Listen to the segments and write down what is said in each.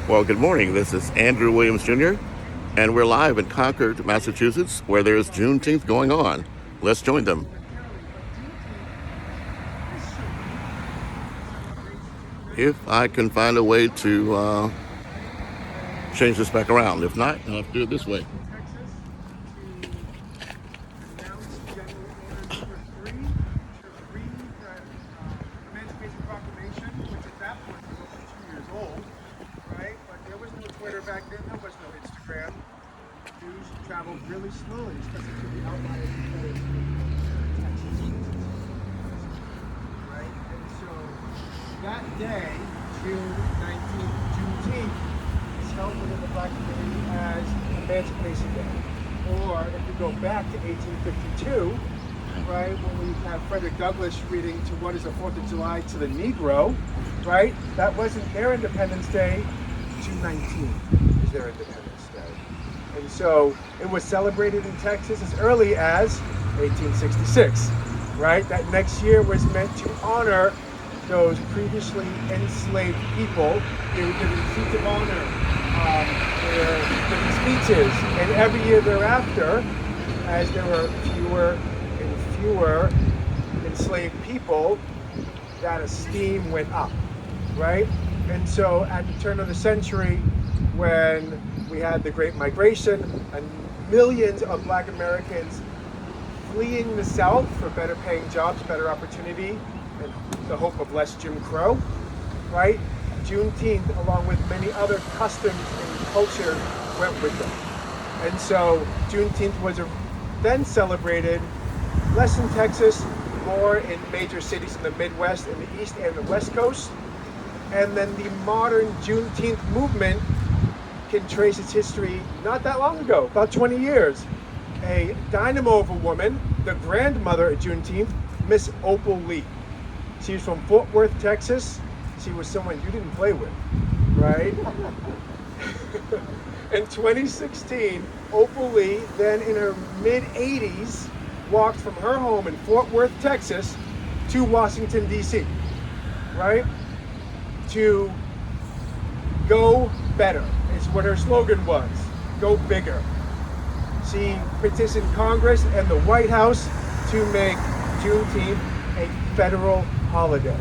Well, good morning. This is Andrew Williams Jr., and we're live in Concord, Massachusetts, where there's Juneteenth going on. Let's join them. If I can find a way to change this back around. If not, I'll have to do it this way. Back then, there was no Instagram. News traveled really slowly, especially to the outlying areas of Texas. Right? And so that day, June 19th, Juneteenth, is held within the Black community as Emancipation Day. Or if you go back to 1852, right, when we have Frederick Douglass reading to what is the 4th of July to the Negro, right? That wasn't their Independence Day. June 19th is their Independence Day. And so it was celebrated in Texas as early as 1866, right? That next year was meant to honor those previously enslaved people. They were given seats of honor, they were given speeches, and every year thereafter, as there were fewer and fewer enslaved people, that esteem went up, right? And so at the turn of the century, when we had the Great Migration and millions of Black Americans fleeing the South for better paying jobs, better opportunity, and the hope of less Jim Crow, right? Juneteenth, along with many other customs and culture, went with them. And so Juneteenth was then celebrated less in Texas, more in major cities in the Midwest and the East and the West Coast. And then the modern Juneteenth movement can trace its history not that long ago, about 20 years. A dynamo of a woman, the grandmother of Juneteenth, Miss Opal Lee. She's from Fort Worth, Texas. She was someone you didn't play with, right? In 2016, Opal Lee, then in her mid-80s, walked from her home in Fort Worth, Texas, to Washington, D.C., right? To go better is what her slogan was. Go bigger. She petitioned Congress and the White House to make Juneteenth a federal holiday.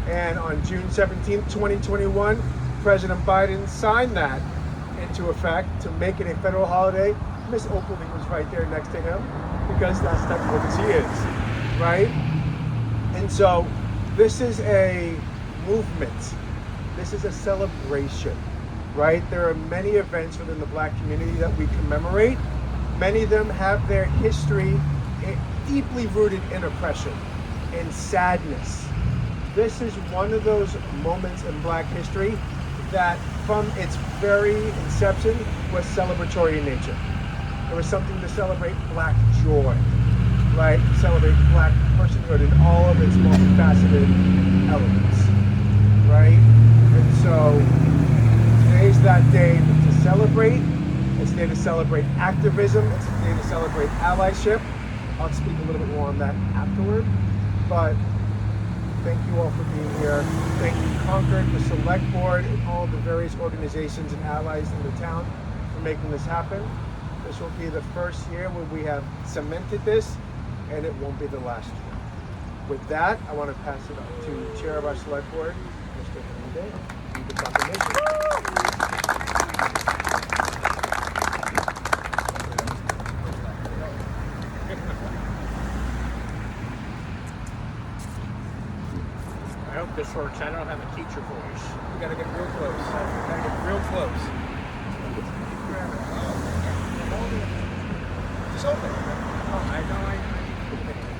And on June 17th, 2021, President Biden signed that into effect to make it a federal holiday. Miss Opal was right there next to him because that's the type of woman she is, right? And so this is a movement. This is a celebration, right? There are many events within the Black community that we commemorate. Many of them have their history deeply rooted in oppression and sadness. This is one of those moments in Black history that from its very inception was celebratory in nature. There was something to celebrate Black joy, right? Celebrate Black personhood in all of its multifaceted elements. Right? And so today's that day to celebrate. It's a day to celebrate activism. It's a day to celebrate allyship. I'll speak a little bit more on that afterward. But thank you all for being here. Thank you, Concord, the Select Board, and all the various organizations and allies in the town for making this happen. This will be the first year where we have cemented this, and it won't be the last year. With that, I want to pass it on to Chair of our Select Board, Mr. Hernandez, read the proclamation. I hope this works. I don't have a teacher voice. We gotta get real close. We gotta get real close. It's open. Oh, I know. I need to finish.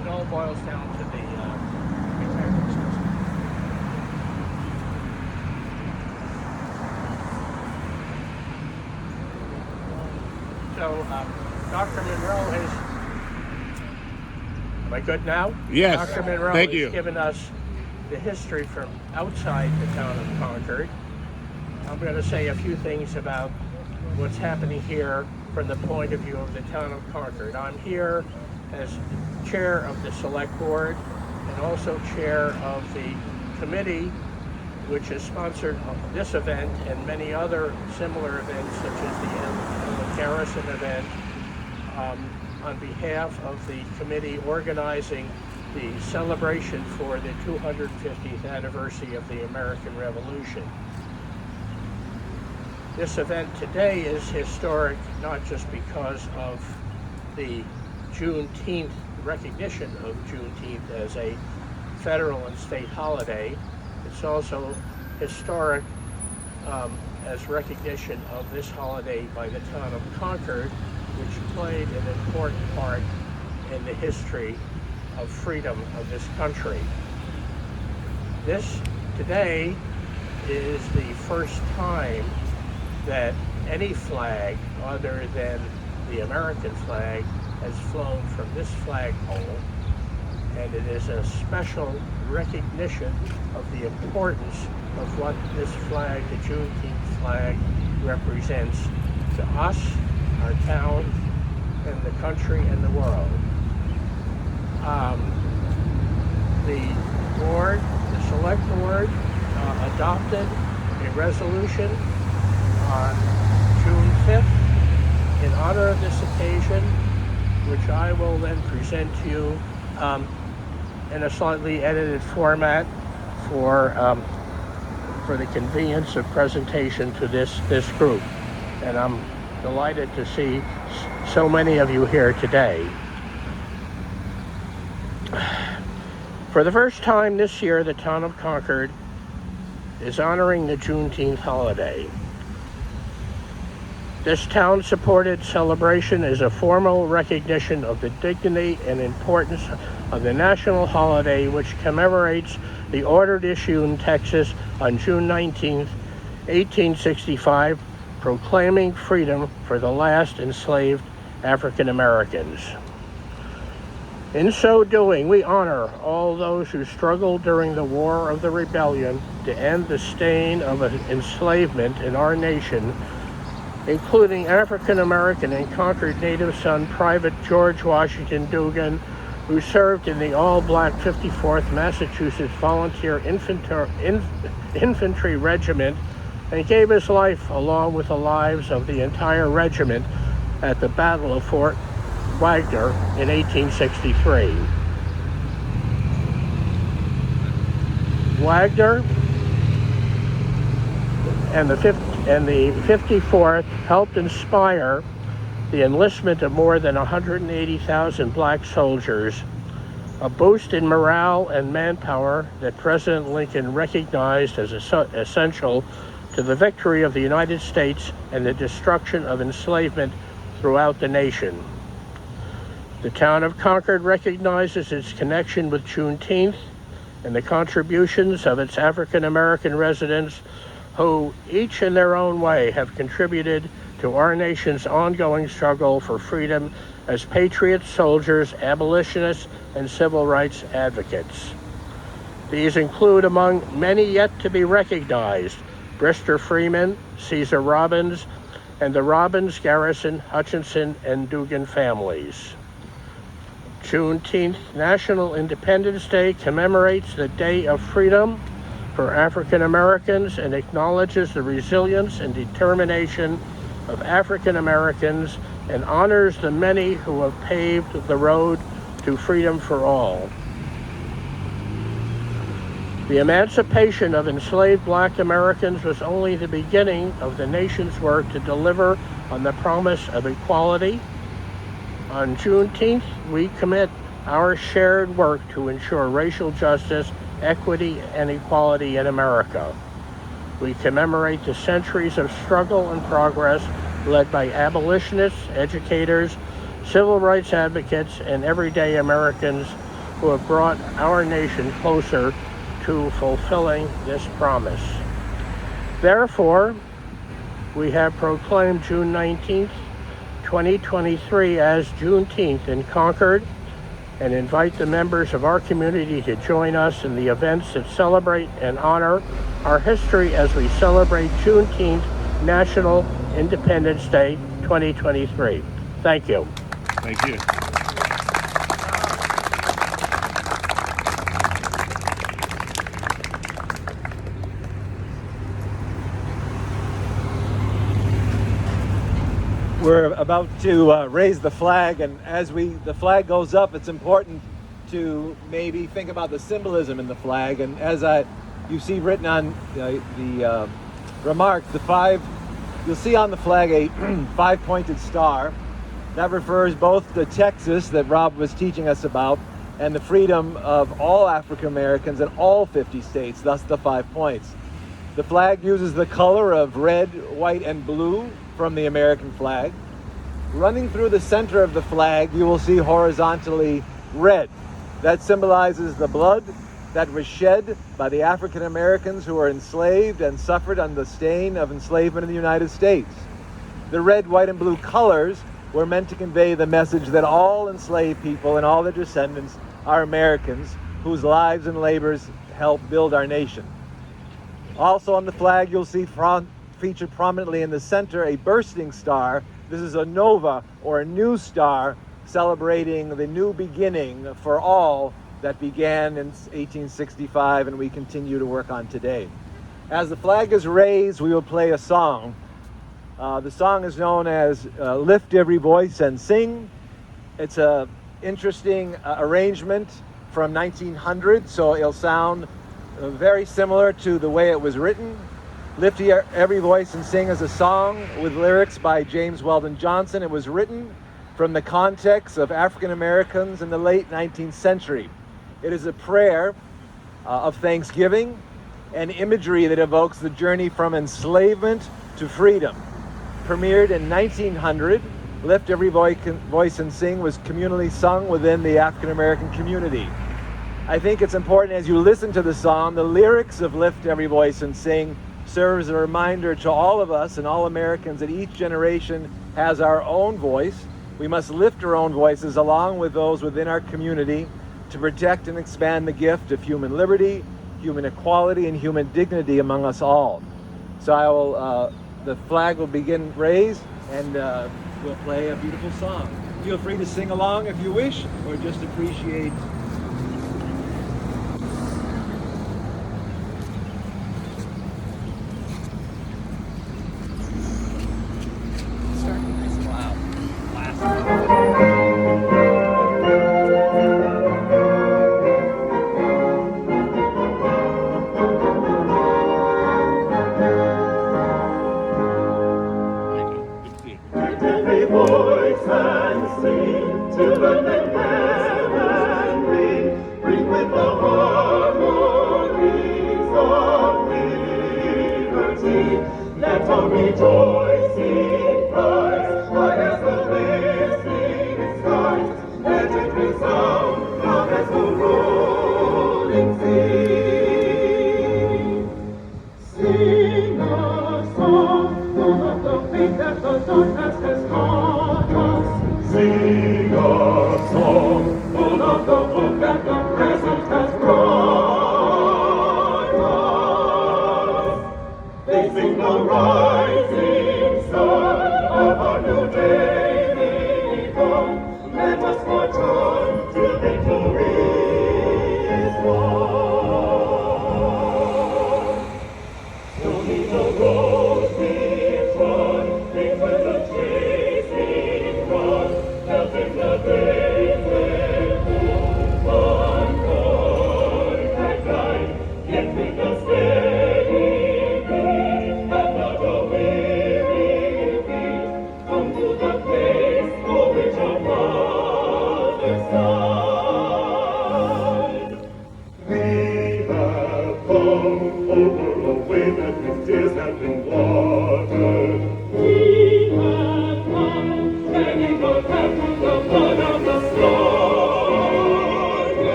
It all boils down to the retirement system. So, Dr. Monroe has. Am I good now? Yes. Dr. Monroe Thank has you. given us the history from outside the town of Concord. I'm going to say a few things about what's happening here from the point of view of the town of Concord. I'm here as chair of the select board, and also chair of the committee which has sponsored this event and many other similar events, such as the Ellen Garrison event, on behalf of the committee organizing the celebration for the 250th anniversary of the American Revolution. This event today is historic not just because of the Juneteenth recognition of Juneteenth as a federal and state holiday. It's also historic as recognition of this holiday by the town of Concord, which played an important part in the history of freedom of this country. This today is the first time that any flag other than the American flag has flown from this flagpole, and it is a special recognition of the importance of what this flag, the Juneteenth flag, represents to us, our town, and the country and the world. The select board adopted a resolution on June 5th in honor of this occasion, which I will then present to you in a slightly edited format for the convenience of presentation to this group. And I'm delighted to see so many of you here today. For the first time this year, the town of Concord is honoring the Juneteenth holiday. This town-supported celebration is a formal recognition of the dignity and importance of the national holiday, which commemorates the order issued in Texas on June 19, 1865, proclaiming freedom for the last enslaved African Americans. In so doing, we honor all those who struggled during the War of the Rebellion to end the stain of enslavement in our nation, including African American and Concord native son Private George Washington Dugan, who served in the all-black 54th Massachusetts Volunteer Infantry Regiment and gave his life along with the lives of the entire regiment at the Battle of Fort Wagner in 1863. Wagner and the 54th helped inspire the enlistment of more than 180,000 black soldiers, a boost in morale and manpower that President Lincoln recognized as essential to the victory of the United States and the destruction of enslavement throughout the nation. The town of Concord recognizes its connection with Juneteenth and the contributions of its African American residents, who each in their own way have contributed to our nation's ongoing struggle for freedom as patriots, soldiers, abolitionists, and civil rights advocates. These include, among many yet to be recognized, Brister Freeman, Caesar Robbins, and the Robbins, Garrison, Hutchinson, and Dugan families. Juneteenth, National Independence Day, commemorates the Day of Freedom for African Americans and acknowledges the resilience and determination of African Americans and honors the many who have paved the road to freedom for all. The emancipation of enslaved black Americans was only the beginning of the nation's work to deliver on the promise of equality. On Juneteenth, we commit our shared work to ensure racial justice, equity, and equality in America. We commemorate the centuries of struggle and progress led by abolitionists, educators, civil rights advocates, and everyday Americans who have brought our nation closer to fulfilling this promise. Therefore, we have proclaimed June 19th, 2023 as Juneteenth in Concord, and invite the members of our community to join us in the events that celebrate and honor our history as we celebrate Juneteenth, National Independence Day 2023. Thank you. Thank you. We're about to raise the flag, and as the flag goes up, it's important to maybe think about the symbolism in the flag. And as you see written on the remarks, you'll see on the flag a 5-pointed star. That refers both to Texas that Rob was teaching us about and the freedom of all African Americans in all 50 states, thus the 5 points. The flag uses the color of red, white, and blue from the American flag. Running through the center of the flag, you will see horizontally red. That symbolizes the blood that was shed by the African Americans who were enslaved and suffered under the stain of enslavement in the United States. The red, white, and blue colors were meant to convey the message that all enslaved people and all their descendants are Americans whose lives and labors help build our nation. Also on the flag, you'll see featured prominently in the center a bursting star. This is a nova, or a new star, celebrating the new beginning for all that began in 1865 and we continue to work on today. As the flag is raised, we will play a song. The song is known as Lift Every Voice and Sing. It's an interesting arrangement from 1900, so it'll sound very similar to the way it was written. Lift Every Voice and Sing is a song with lyrics by James Weldon Johnson. It was written from the context of African Americans in the late 19th century. It is a prayer of thanksgiving and imagery that evokes the journey from enslavement to freedom. Premiered in 1900, Lift Every Voice and Sing was communally sung within the African American community. I think it's important as you listen to the song, the lyrics of Lift Every Voice and Sing serves a reminder to all of us and all Americans that each generation has our own voice. We must lift our own voices along with those within our community to protect and expand the gift of human liberty, human equality, and human dignity among us all. So the flag will begin raised, and we'll play a beautiful song. Feel free to sing along if you wish, or just appreciate.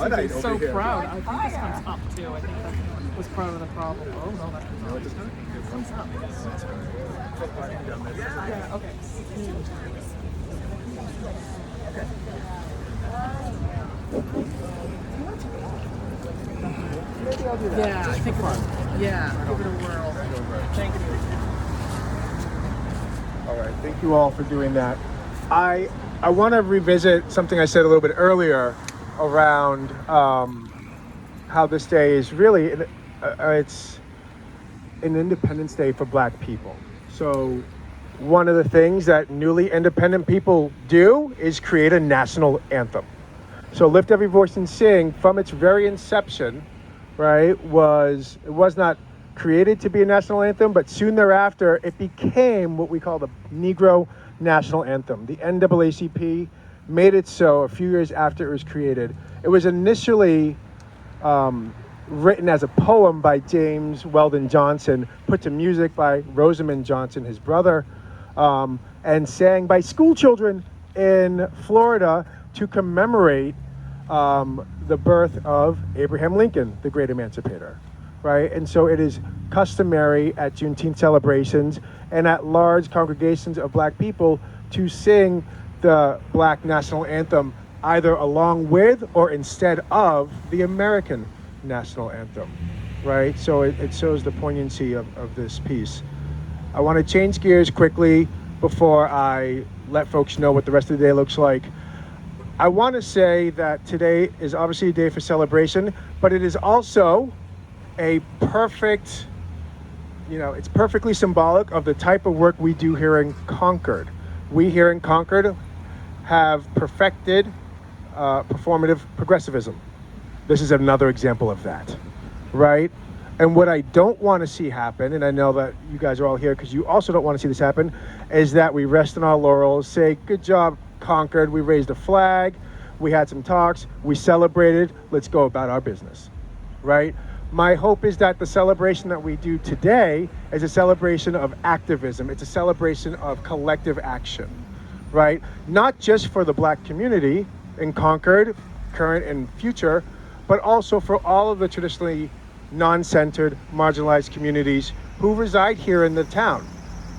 Luddite so over here. proud. I think this comes up too. I think that was part of the problem. Oh no, that's not. It comes up. Yeah. Okay. Yeah, I think yeah, give it a whirl. Thank you. All right, thank you all for doing that. I want to revisit something I said a little bit earlier around how this day is really it's an Independence Day for Black people. So one of the things that newly independent people do is create a national anthem. So Lift Every Voice and Sing, from its very inception, right, it was not created to be a national anthem, but soon thereafter it became what we call the Negro National Anthem. The NAACP made it so a few years after it was created. It was initially written as a poem by James Weldon Johnson, put to music by Rosamond Johnson, his brother, and sang by school children in Florida to commemorate the birth of Abraham Lincoln, the great emancipator, right? And so it is customary at Juneteenth celebrations and at large congregations of Black people to sing the Black national anthem either along with or instead of the American national anthem, right? So it shows the poignancy of this piece. I want to change gears quickly before I let folks know what the rest of the day looks like. I want to say that today is obviously a day for celebration, but it is also a perfect, it's perfectly symbolic of the type of work we do here in Concord. We here in Concord have perfected performative progressivism. This is another example of that, right? And what I don't want to see happen, and I know that you guys are all here because you also don't want to see this happen, is that we rest on our laurels, say, good job, Concord, we raised a flag, we had some talks, we celebrated, let's go about our business, right? My hope is that the celebration that we do today is a celebration of activism. It's a celebration of collective action, right? Not just for the Black community in Concord, current and future, but also for all of the traditionally non-centered, marginalized communities who reside here in the town,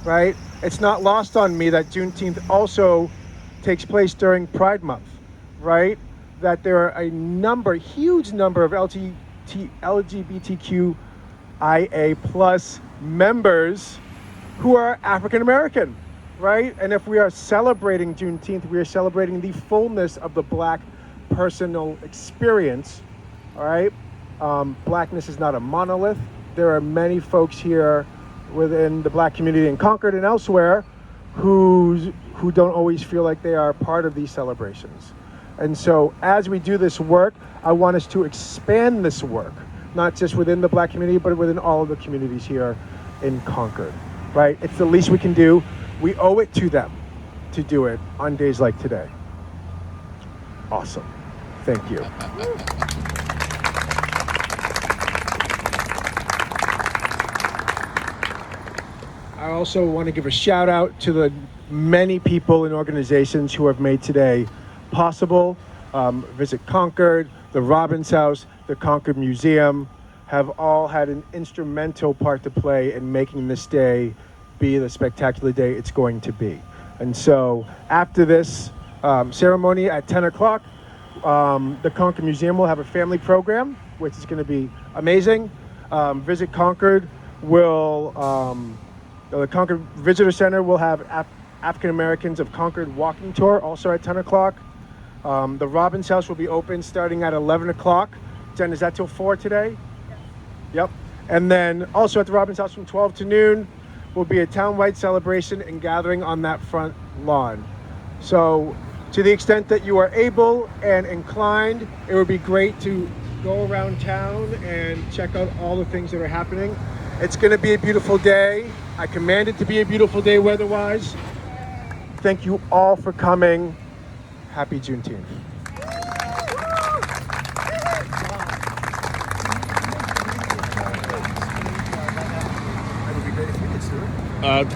right? It's not lost on me that Juneteenth also takes place during Pride Month, right? That there are a huge number of LGBTQIA plus members who are African American, right? And if we are celebrating Juneteenth, we are celebrating the fullness of the Black personal experience, all right? Blackness is not a monolith. There are many folks here within the Black community in Concord and elsewhere who don't always feel like they are part of these celebrations. And so as we do this work, I want us to expand this work, not just within the Black community, but within all of the communities here in Concord, right? It's the least we can do. We owe it to them to do it on days like today. Awesome. Thank you. I also want to give a shout out to the many people and organizations who have made today possible. Visit Concord, the Robbins House, the Concord Museum have all had an instrumental part to play in making this day be the spectacular day it's going to be. And so after this ceremony at 10 o'clock, the Concord Museum will have a family program, which is going to be amazing. Visit Concord the Concord Visitor Center will have African Americans of Concord walking tour, also at 10 o'clock. The Robbins House will be open starting at 11 o'clock. Jen, is that till 4 today? Yep. And then also at the Robbins House from 12 to noon will be a town-wide celebration and gathering on that front lawn. So to the extent that you are able and inclined, it would be great to go around town and check out all the things that are happening. It's going to be a beautiful day. I command it to be a beautiful day weather-wise. Thank you all for coming. Happy Juneteenth.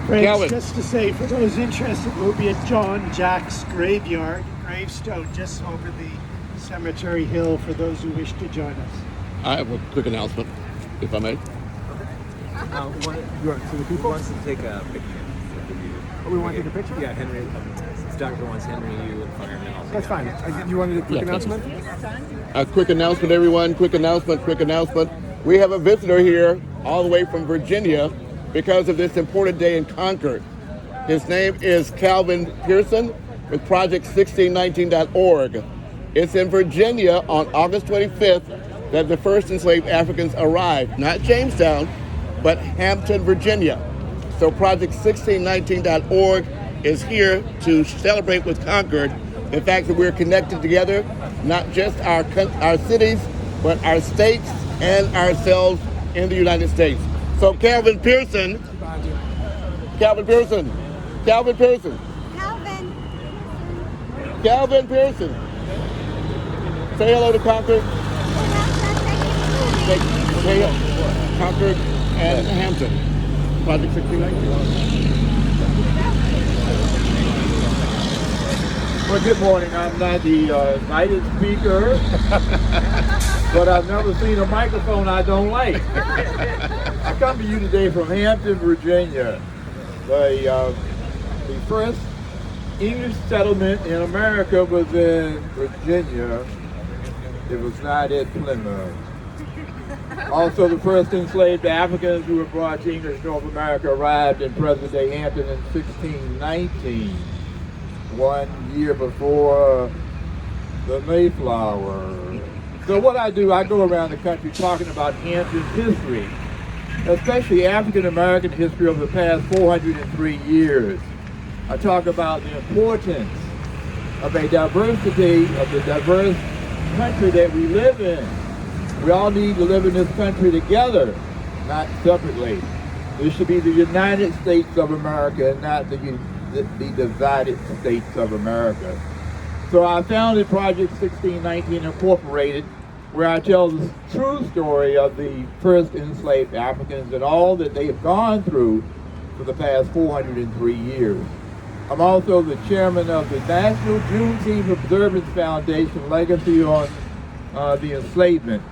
Calvin. Just to say, for those interested, we'll be at John Jack's gravestone just over the Cemetery Hill for those who wish to join us. I have a quick announcement, if I may. So the people wants to take a picture. Oh, we want to take a picture? Yeah, Henry. Doctor wants Henry, you, and fireman. That's fine. You wanted a quick announcement? A quick announcement, everyone. Quick announcement. We have a visitor here all the way from Virginia because of this important day in Concord. His name is Calvin Pearson with Project1619.org. It's in Virginia on August 25th that the first enslaved Africans arrived. Not Jamestown, but Hampton, Virginia. So Project1619.org is here to celebrate with Concord the fact that we're connected together, not just our cities, but our states and ourselves in the United States. So Calvin Pearson. Say hello to Concord. Say Concord and Hampton. Project 1619. Well, good morning. I'm not the invited speaker, but I've never seen a microphone I don't like. I come to you today from Hampton, Virginia. The first English settlement in America was in Virginia. It was not at Plymouth. Also, the first enslaved Africans who were brought to English North America arrived in present-day Hampton in 1619. 1 year before the Mayflower. So what I do, I go around the country talking about Hampton's history, especially African-American history over the past 403 years. I talk about the importance of a diversity of the diverse country that we live in. We all need to live in this country together, not separately. This should be the United States of America and not the divided states of America. So I founded Project 1619 Incorporated, where I tell the true story of the first enslaved Africans and all that they have gone through for the past 403 years. I'm also the chairman of the National Juneteenth Observance Foundation Legacy on the Enslavement.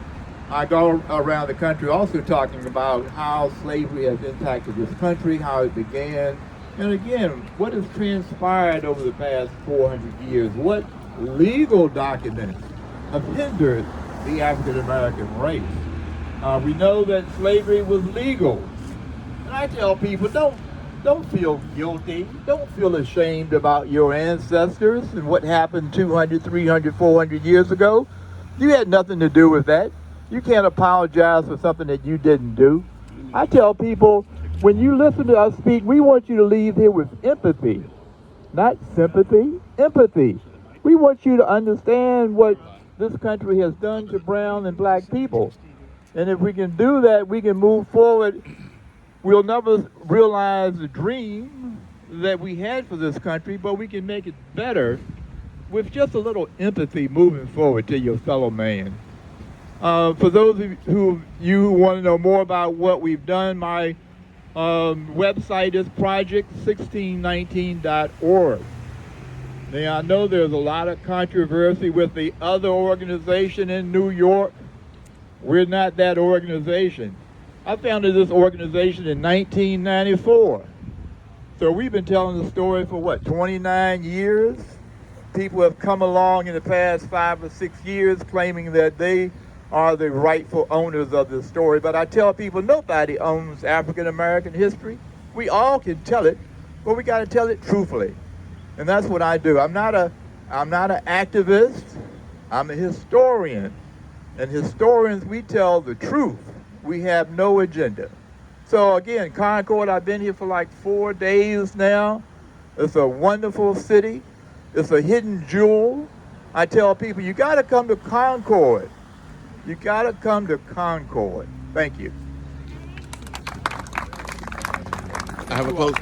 I go around the country also talking about how slavery has impacted this country, how it began, and again, what has transpired over the past 400 years? What legal documents have hindered the African American race? We know that slavery was legal. And I tell people, don't feel guilty. Don't feel ashamed about your ancestors and what happened 200, 300, 400 years ago. You had nothing to do with that. You can't apologize for something that you didn't do. I tell people, when you listen to us speak, we want you to leave here with empathy, not sympathy, empathy. We want you to understand what this country has done to brown and black people. And if we can do that, we can move forward. We'll never realize the dream that we had for this country, but we can make it better with just a little empathy moving forward to your fellow man. For those of you who want to know more about what we've done, my website is project1619.org. Now, I know there's a lot of controversy with the other organization in New York. We're not that organization. I founded this organization in 1994. So we've been telling the story for what, 29 years? People have come along in the past 5 or 6 years claiming that they are the rightful owners of this story. But I tell people nobody owns African American history. We all can tell it, but we got to tell it truthfully. And that's what I do. I'm not an activist. I'm a historian. And historians, we tell the truth. We have no agenda. So again, Concord, I've been here for like 4 days now. It's a wonderful city. It's a hidden jewel. I tell people, you got to come to Concord. You got to come to Concord. Thank you. I have a close.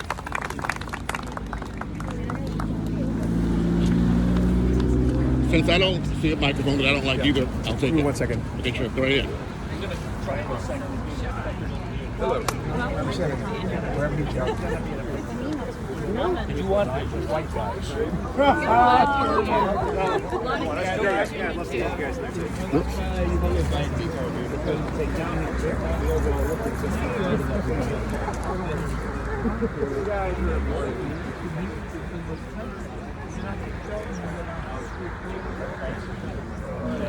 Since I don't see a microphone that I don't like either, I'll take it. 1 second. Okay, sure. Go right ahead. Hello. Did you want white guys?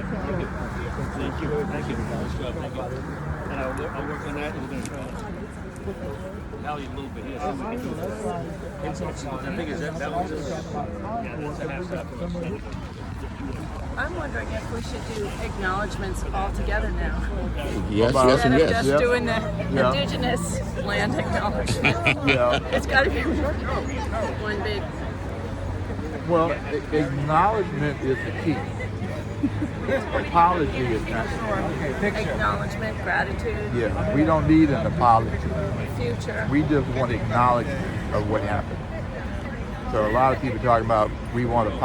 Thank you. Thank you. Nice job. Thank you. And I'll work on that. And we're going to try to rally a little bit. Yes. The thing is that was just, yeah, that's a half step. I'm wondering if we should do acknowledgements all together now. Yes, yes, Instead and of yes. just doing the indigenous land acknowledgement. It's got to be one big. Well, acknowledgement is the key. Apology is not. Acknowledgement, gratitude, Yeah, we don't need an apology. future. We just want acknowledgement of what happened. So a lot of people talk about we want to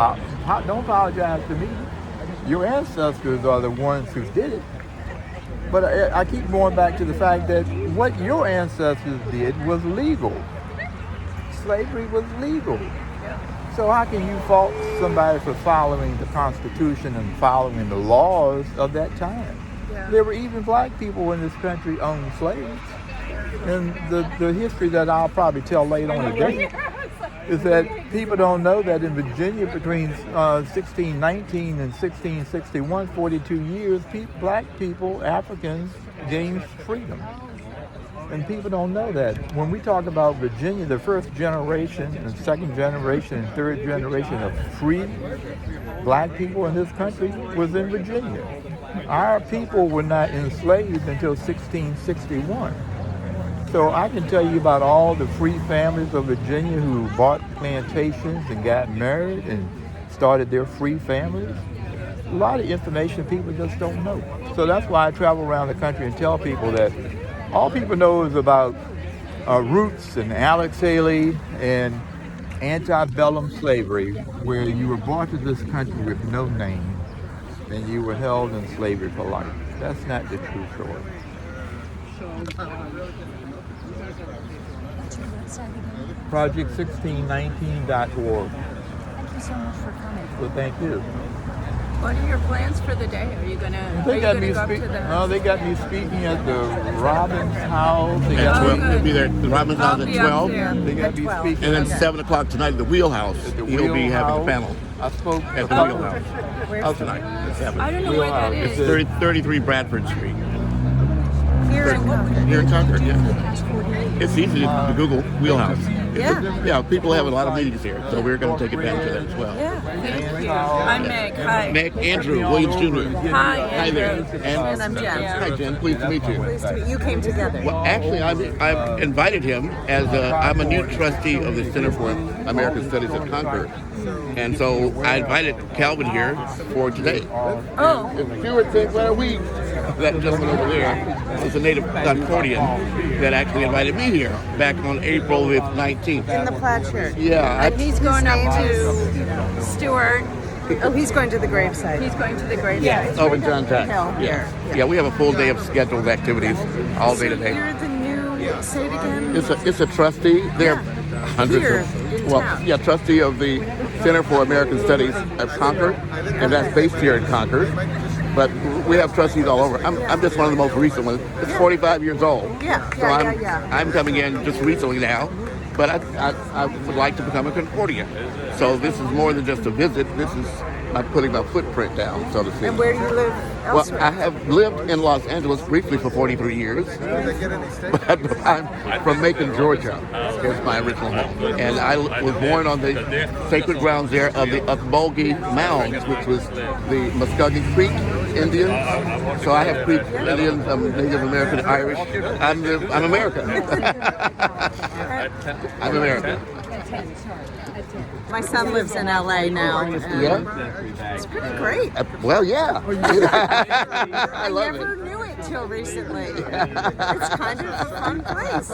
don't apologize to me. Your ancestors are the ones who did it. But I keep going back to the fact that what your ancestors did was legal. Slavery was legal. So how can you fault somebody for following the Constitution and following the laws of that time? Yeah. There were even black people in this country owned slaves. And the history that I'll probably tell later on today is that people don't know that in Virginia between 1619 and 1661, 42 years, black people, Africans, gained freedom. And people don't know that. When we talk about Virginia, the first generation and second generation and third generation of free black people in this country was in Virginia. Our people were not enslaved until 1661. So I can tell you about all the free families of Virginia who bought plantations and got married and started their free families. A lot of information people just don't know. So that's why I travel around the country and tell people that all people know is about Roots and Alex Haley and antebellum slavery, where you were brought to this country with no name and you were held in slavery for life. That's not the true story. Project1619.org. Thank you so much for coming. Well, thank you. What are your plans for the day? Are you gonna They got me go up to the? No, they got me speaking at the Robbins House. They At got 12, me, he'll be there at the Robbins House I'll at be up 12. there they got at me 12. speaking And then at 7 o'clock tonight at the Wheelhouse. the He'll be having a panel I spoke at the Wheelhouse. Where's Tonight at 7. I don't know where that Wheelhouse. is. 33 Bradford Street. Here in Concord. Here in Concord, yeah. It's easy to Google Wheelhouse. Yeah. Yeah, people have a lot of meetings here, so we're going to take advantage of that as well. Yeah. Thank you. I'm Meg. Hi. Meg, Andrew Williams Jr. Hi, Hi there. Andrew. And I'm Jen. Hi, Jen. Pleased to meet you. Pleased to meet you. Came together. Well, actually, I've invited him as I'm a new trustee of the Center for American Studies at Concord. And so I invited Calvin here for today. Oh. And Stuart Sinclair-Weeks, that gentleman over there, is a native Concordian that actually invited me here back on April 19th. In the plaid shirt. Yeah. And he's going up to Stuart. Oh, he's going to the gravesite. He's going to the gravesite. Yeah. Over in John Tech. Hill, Yeah. here. Yeah, we have a full day of scheduled activities all day today. You're the new, say it again. It's a trustee. There are hundreds Here of in town. yeah, trustee of the Center for American Studies at Concord, and that's based here in Concord. But we have trustees all over. I'm just one of the most recent ones. It's 45 years old. Yeah, So yeah. I'm coming in just recently now, but I would like to become a Concordian. So this is more than just a visit. This is putting my footprint down, so to speak. And where do you live Well, elsewhere? I have lived in Los Angeles briefly for 43 years, but I'm from Macon, Georgia. Is my original home, and I was born on the sacred grounds there of the Upbulgy Mounds, which was the Muskogee Creek Indians. So I have Creek Indians, Native American, Irish. I'm American. I'm American. My son lives in LA now. And Yeah. It's pretty great. Well, yeah. I love never it. knew it till recently. It's kind of a fun place.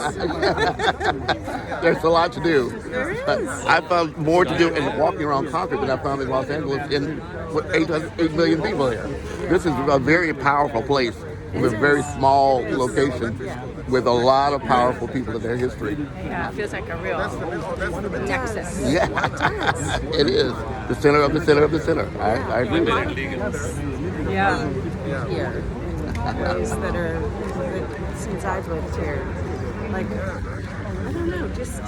There's a lot to do. There is. I found more to do in walking around Concord than I found in Los Angeles in 8 million people here. This is a very powerful place It's a very small location with a lot of powerful people in their history. Yeah, it feels like a real Texas. Yeah, it is. The center of the center of the center. I agree with that. Yeah. Here, in ways that are, since I've lived here, like, I don't know, just